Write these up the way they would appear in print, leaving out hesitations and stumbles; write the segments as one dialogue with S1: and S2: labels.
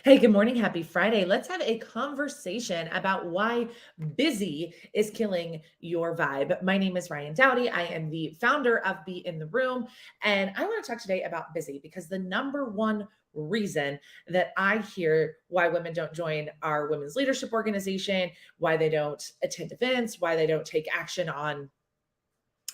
S1: Hey, good morning. Happy Friday. Let's have a conversation about why busy is killing your vibe. My name is Ryan Dowdy. I am the founder of Be in the Room. And I want to talk today about busy because the number one reason that I hear why women don't join our women's leadership organization, why they don't attend events, why they don't take action on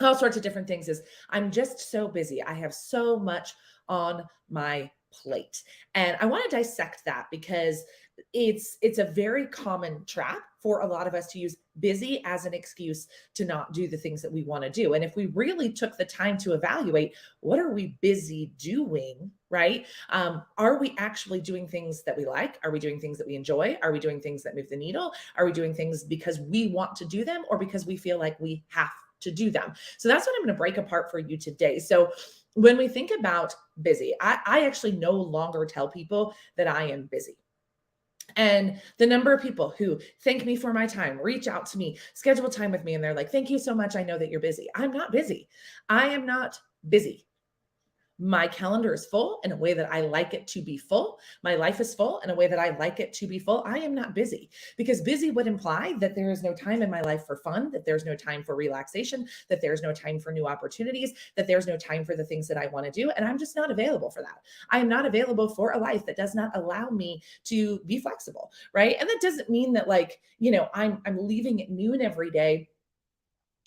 S1: all sorts of different things is I'm just so busy. I have so much on my plate. And I want to dissect that because it's a very common trap for a lot of us to use busy as an excuse to not do the things that we want to do. And if we really took the time to evaluate what are we busy doing, right? Are we actually doing things that we like? Are we doing things that we enjoy? Are we doing things that move the needle? Are we doing things because we want to do them or because we feel like we have to do them? So that's what I'm going to break apart for you today. So when we think about busy, I actually no longer tell people that I am busy. And the number of people who thank me for my time, reach out to me, schedule time with me, and they're like, thank you so much. I know that you're busy. I'm not busy. I am not busy. My calendar is full in a way that I like it to be full. My life is full in a way that I like it to be full. I am not busy because busy would imply that there is no time in my life for fun, that there's no time for relaxation, that there's no time for new opportunities, that there's no time for the things that I want to do. And I'm just not available for that. I am not available for a life that does not allow me to be flexible. Right. And that doesn't mean that I'm leaving at noon every day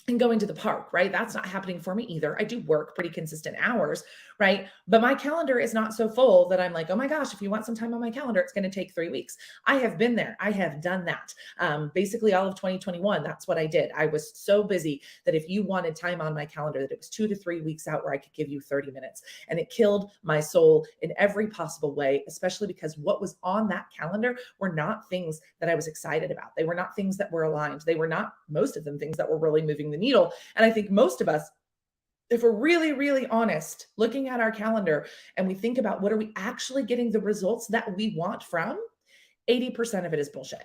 S1: and going to the park, right? That's not happening for me either. I do work pretty consistent hours, right? But my calendar is not so full that I'm like, oh my gosh, if you want some time on my calendar, it's going to take 3 weeks. I have been there. I have done that. Basically, all of 2021, that's what I did. I was so busy that if you wanted time on my calendar, that it was 2 to 3 weeks out where I could give you 30 minutes. And it killed my soul in every possible way, especially because what was on that calendar were not things that I was excited about. They were not things that were aligned. They were not, most of them, things that were really moving the needle. And I think most of us, if we're really, really honest, looking at our calendar and we think about what are we actually getting the results that we want from, 80% of it is bullshit.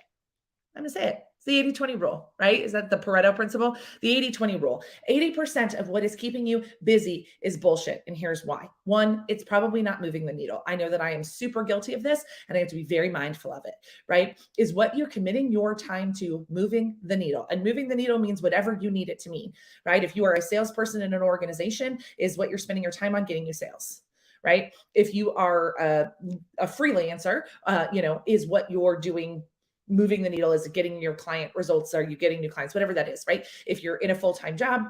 S1: I'm going to say it. It's the 80-20 rule, right? Is that the Pareto principle? The 80-20 rule. 80% of what is keeping you busy is bullshit. And here's why. One, it's probably not moving the needle. I know that I am super guilty of this and I have to be very mindful of it, right? Is what you're committing your time to moving the needle. And moving the needle means whatever you need it to mean, right? If you are a salesperson in an organization, is what you're spending your time on getting you sales, right? If you are a freelancer, is what you're doing moving the needle, is getting your client results, are you getting new clients, whatever that is, right? If you're in a full-time job,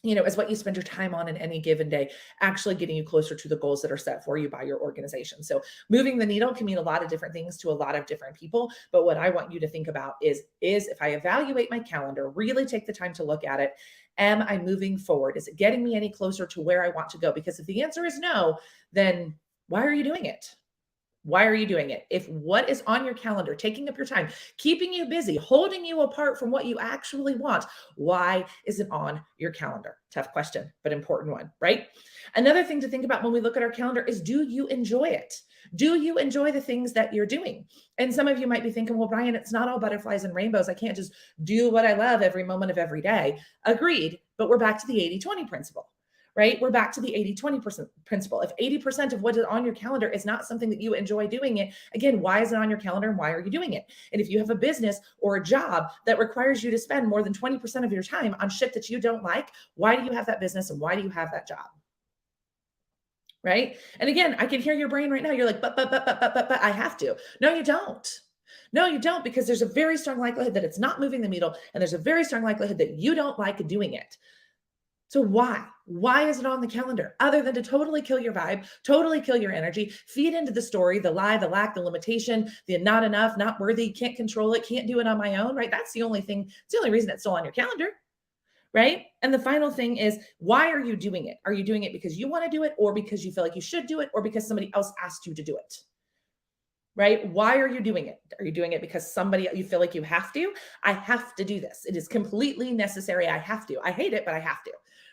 S1: is what you spend your time on in any given day actually getting you closer to the goals that are set for you by your organization. So moving the needle can mean a lot of different things to a lot of different people, but what I want you to think about is if I evaluate my calendar, really take the time to look at it, am I moving forward? Is it getting me any closer to where I want to go? Because if the answer is no, then why are you doing it? Why are you doing it? If what is on your calendar, taking up your time, keeping you busy, holding you apart from what you actually want, why is it on your calendar? Tough question, but important one, right? Another thing to think about when we look at our calendar is, do you enjoy it? Do you enjoy the things that you're doing? And some of you might be thinking, well, Brian, it's not all butterflies and rainbows. I can't just do what I love every moment of every day. Agreed, but we're back to the 80-20 principle, right? We're back to the 80-20 principle. If 80% of what is on your calendar is not something that you enjoy doing it, again, why is it on your calendar and why are you doing it? And if you have a business or a job that requires you to spend more than 20% of your time on shit that you don't like, why do you have that business and why do you have that job? Right? And again, I can hear your brain right now. You're like, but I have to. No, you don't. No, you don't, because there's a very strong likelihood that it's not moving the needle, and there's a very strong likelihood that you don't like doing it. So why? Why is it on the calendar? Other than to totally kill your vibe, totally kill your energy, feed into the story, the lie, the lack, the limitation, the not enough, not worthy, can't control it, can't do it on my own, right? That's the only thing, it's the only reason it's still on your calendar, right? And the final thing is, why are you doing it? Are you doing it because you want to do it, or because you feel like you should do it, or because somebody else asked you to do it? Right? Why are you doing it? Are you doing it because you feel like you have to? I have to do this. It is completely necessary. I have to. I hate it, but I have to.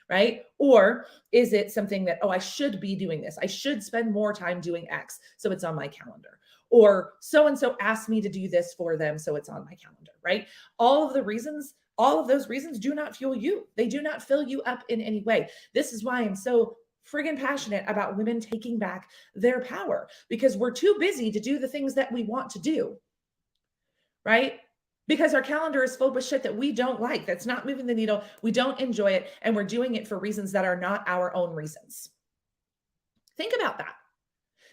S1: Right? Or is it something that, oh, I should be doing this. I should spend more time doing X, so it's on my calendar. Or so and so asked me to do this for them, so it's on my calendar, right? All of those reasons do not fuel you. They do not fill you up in any way. This is why I'm so friggin' passionate about women taking back their power because we're too busy to do the things that we want to do, right? Because our calendar is filled with shit that we don't like, that's not moving the needle. We don't enjoy it. And we're doing it for reasons that are not our own reasons. Think about that.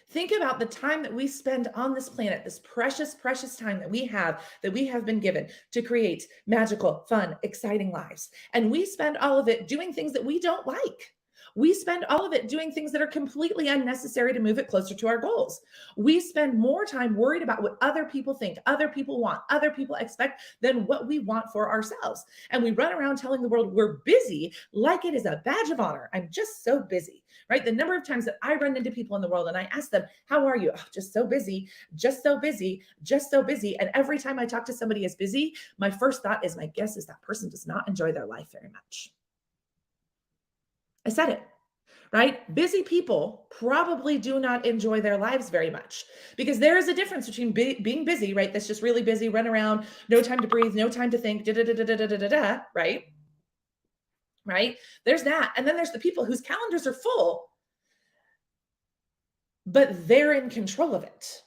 S1: Think about the time that we spend on this planet, this precious, precious time that we have been given to create magical, fun, exciting lives. And we spend all of it doing things that we don't like. We spend all of it doing things that are completely unnecessary to move it closer to our goals. We spend more time worried about what other people think, other people want, other people expect than what we want for ourselves. And we run around telling the world we're busy like it is a badge of honor. I'm just so busy, right? The number of times that I run into people in the world and I ask them, how are you? Oh, just so busy, just so busy, just so busy. And every time I talk to somebody as busy, my first thought is, my guess is that person does not enjoy their life very much. I said it, right? Busy people probably do not enjoy their lives very much because there is a difference between being busy, right? That's just really busy, run around, no time to breathe, no time to think, da da da da da da da da, right? Right? There's that. And then there's the people whose calendars are full, but they're in control of it.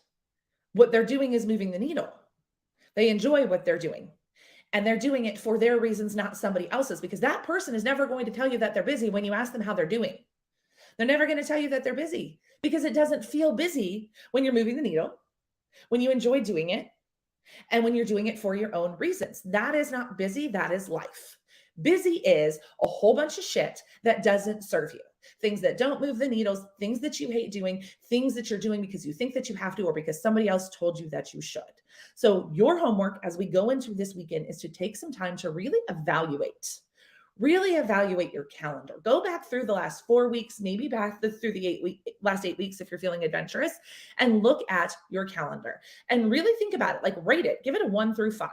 S1: What they're doing is moving the needle. They enjoy what they're doing. And they're doing it for their reasons, not somebody else's, because that person is never going to tell you that they're busy when you ask them how they're doing. They're never going to tell you that they're busy because it doesn't feel busy when you're moving the needle, when you enjoy doing it, and when you're doing it for your own reasons. That is not busy, that is life. Busy is a whole bunch of shit that doesn't serve you. Things that don't move the needles, things that you hate doing, things that you're doing because you think that you have to or because somebody else told you that you should. So your homework as we go into this weekend is to take some time to really evaluate your calendar. Go back through the last 4 weeks, maybe back through the last 8 weeks if you're feeling adventurous, and look at your calendar and really think about it, like rate it, give it a 1 through 5,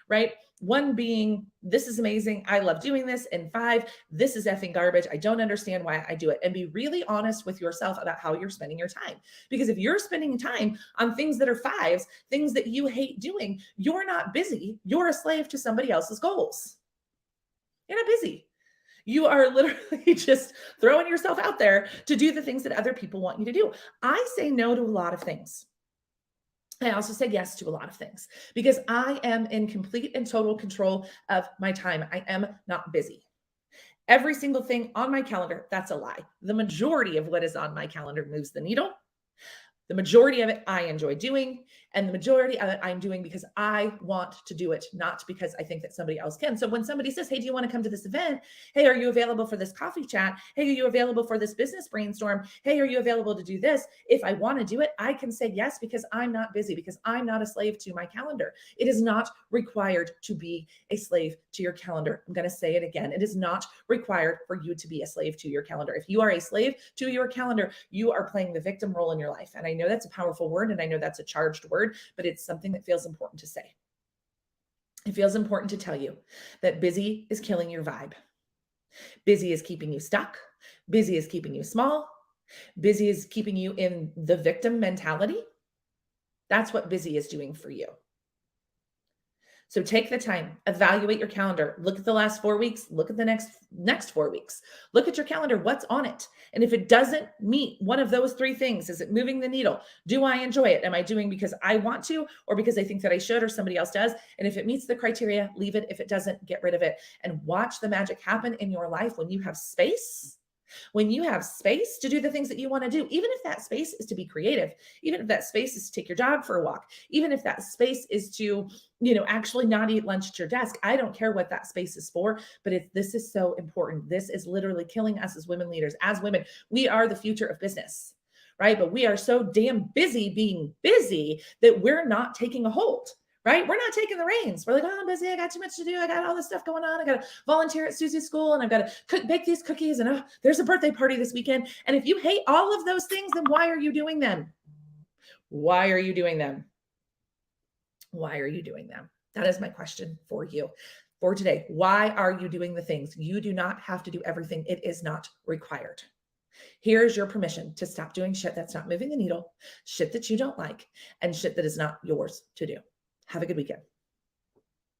S1: right? 1 being, this is amazing, I love doing this, and 5, this is effing garbage, I don't understand why I do it. And be really honest with yourself about how you're spending your time. Because if you're spending time on things that are 5s, things that you hate doing, you're not busy, you're a slave to somebody else's goals. You're not busy. You are literally just throwing yourself out there to do the things that other people want you to do. I say no to a lot of things. I also say yes to a lot of things because I am in complete and total control of my time. I am not busy. Every single thing on my calendar, that's a lie. The majority of what is on my calendar moves the needle. The majority of it I enjoy doing, and the majority of it I'm doing because I want to do it, not because I think that somebody else can. So when somebody says, hey, do you want to come to this event? Hey, are you available for this coffee chat? Hey, are you available for this business brainstorm? Hey, are you available to do this? If I want to do it, I can say yes because I'm not busy, because I'm not a slave to my calendar. It is not required to be a slave to your calendar. I'm going to say it again. It is not required for you to be a slave to your calendar. If you are a slave to your calendar, you are playing the victim role in your life. And I know that's a powerful word, and I know that's a charged word, but it's something that feels important to say. It feels important to tell you that busy is killing your vibe. Busy is keeping you stuck. Busy is keeping you small. Busy is keeping you in the victim mentality. That's what busy is doing for you. So take the time, evaluate your calendar, look at the last 4 weeks, look at the next 4 weeks, look at your calendar, what's on it. And if it doesn't meet one of those 3 things, is it moving the needle? Do I enjoy it? Am I doing because I want to, or because I think that I should, or somebody else does? And if it meets the criteria, leave it. If it doesn't, get rid of it and watch the magic happen in your life when you have space. When you have space to do the things that you want to do, even if that space is to be creative, even if that space is to take your dog for a walk, even if that space is to, actually not eat lunch at your desk. I don't care what that space is for, but this is so important. This is literally killing us as women leaders. As women, we are the future of business, right? But we are so damn busy being busy that we're not taking a hold. Right? We're not taking the reins. We're like, oh, I'm busy. I got too much to do. I got all this stuff going on. I got to volunteer at Susie's school, and I've got to bake these cookies, and there's a birthday party this weekend. And if you hate all of those things, then why are you doing them? Why are you doing them? Why are you doing them? That is my question for you for today. Why are you doing the things? You do not have to do everything. It is not required. Here's your permission to stop doing shit that's not moving the needle, shit that you don't like, and shit that is not yours to do. Have a good weekend.